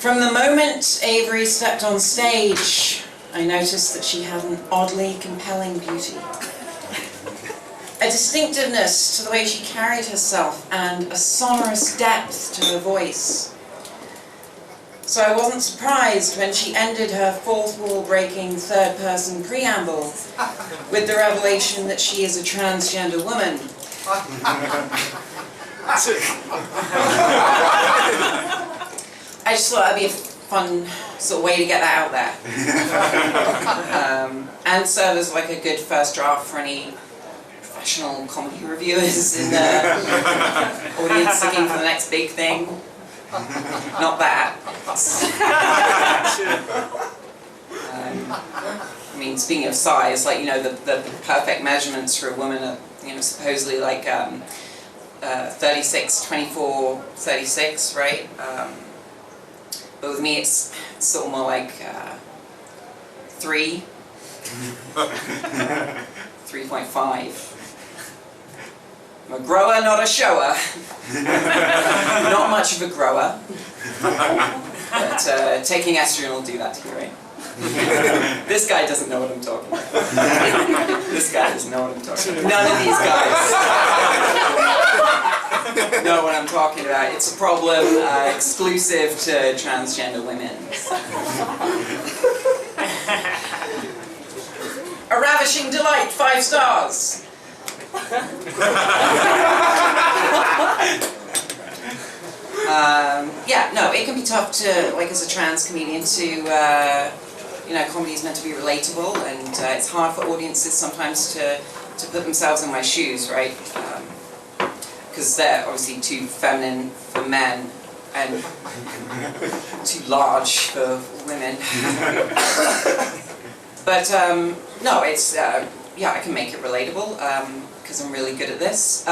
From the moment Avery stepped on stage, I noticed that she had an oddly compelling beauty. A distinctiveness to the way she carried herself and a sonorous depth to her voice. So I wasn't surprised when she ended her fourth wall-breaking third-person preamble with the revelation that she is a transgender woman. I just thought that'd be a fun sort of way to get that out there. And serve as like a good first draft for any professional comedy reviewers in the audience looking for the next big thing. Not that. I mean, speaking of size, like, you know, the perfect measurements for a woman are, you know, supposedly like 36, 24, 36, right? But with me, it's sort of more like 3, 3.5. I'm a grower, not a shower. Not much of a grower. But taking estrogen will do that to you, right? This guy doesn't know what I'm talking about. This guy doesn't know what I'm talking about. None of these guys know what I'm talking about. It's a problem exclusive to transgender women. A ravishing delight, 5 stars. Yeah, no, it can be tough to, like, as a trans comedian to, you know, comedy is meant to be relatable, and it's hard for audiences sometimes to put themselves in my shoes, right? Because they're obviously too feminine for men and too large for women. But no, it's yeah, I can make it relatable because I'm really good at this.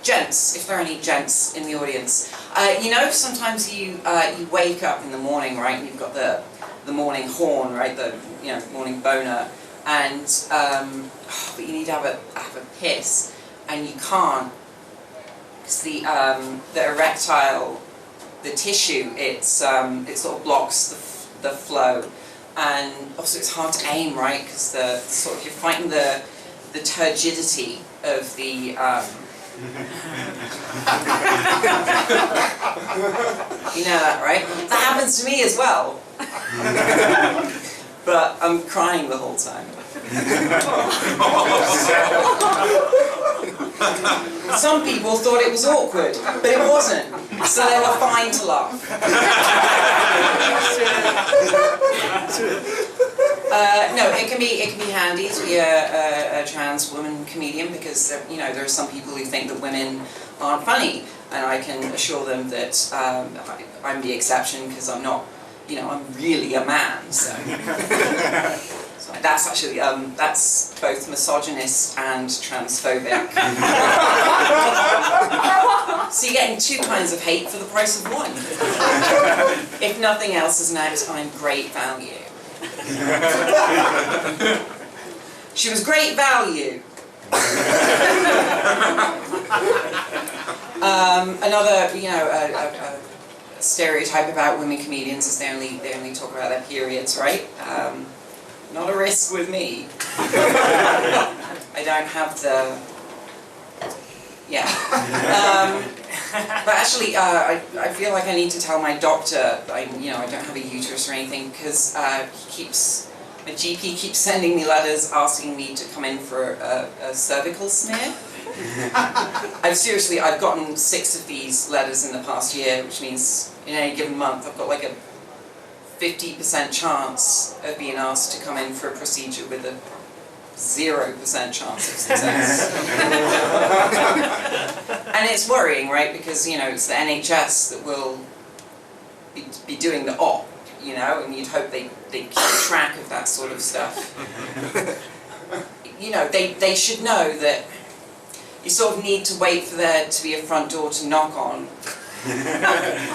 Gents, if there are any gents in the audience, you know, sometimes you wake up in the morning, right, and you've got the morning horn, right, the, you know, morning boner, and but you need to have a piss, and you can't, because the erectile, the tissue, it sort of blocks the flow, and also it's hard to aim, right, because sort of you're fighting the turgidity of the you know that, right? That happens to me as well. But I'm crying the whole time. Some people thought it was awkward, but it wasn't. So they were fine to laugh. No, it can be handy to be a trans woman comedian, because you know, there are some people who think that women aren't funny, and I can assure them that I'm the exception, because I'm not, you know, I'm really a man. So, so that's actually that's both misogynist and transphobic. So you're getting 2 kinds of hate for the price of 1. If nothing else, as an actor, I'm great value. She was great value. Another, you know, a stereotype about women comedians is they only talk about their periods, right? Not a risk with me. I don't have the, yeah. But actually, I feel like I need to tell my doctor I don't have a uterus or anything, because my GP keeps sending me letters asking me to come in for a cervical smear. I've gotten 6 of these letters in the past year, which means in any given month I've got like a 50% chance of being asked to come in for a procedure with a 0% chance of success. And it's worrying, right? Because, you know, it's the NHS that will be doing the op, you know, and you'd hope they keep track of that sort of stuff. You know, they should know that you sort of need to wait for there to be a front door to knock on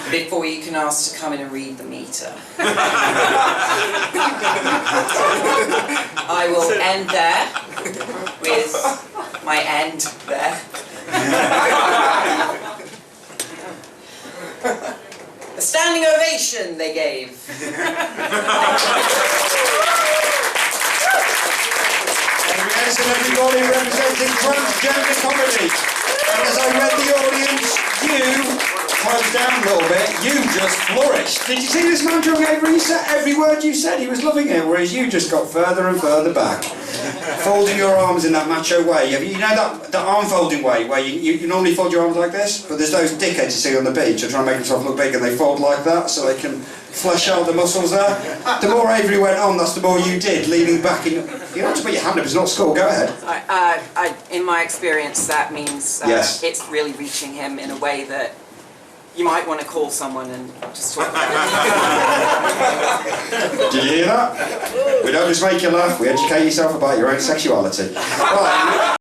before you can ask to come in and read the meter. I will end there with my end there. standing ovation they gave. Avery Edison, everybody, representing transgender comedy. And as I read the audience, you closed down a little bit, you just flourished. Did you see this man during Avery? He said every word you said, he was loving it, whereas you just got further and further back. Folding your arms in that macho way. You know that arm folding way, where you normally fold your arms like this, but there's those dickheads you see on the beach who try and make themselves look big and they fold like that so they can flesh out the muscles there. The more Avery went on, that's the more you did, leaning back in. You don't have to put your hand up, it's not school, go ahead. In my experience, that means yes. It's really reaching him in a way that you might want to call someone and just talk about it. Did you hear that? We don't just make you laugh, we educate yourself about your own sexuality. Right.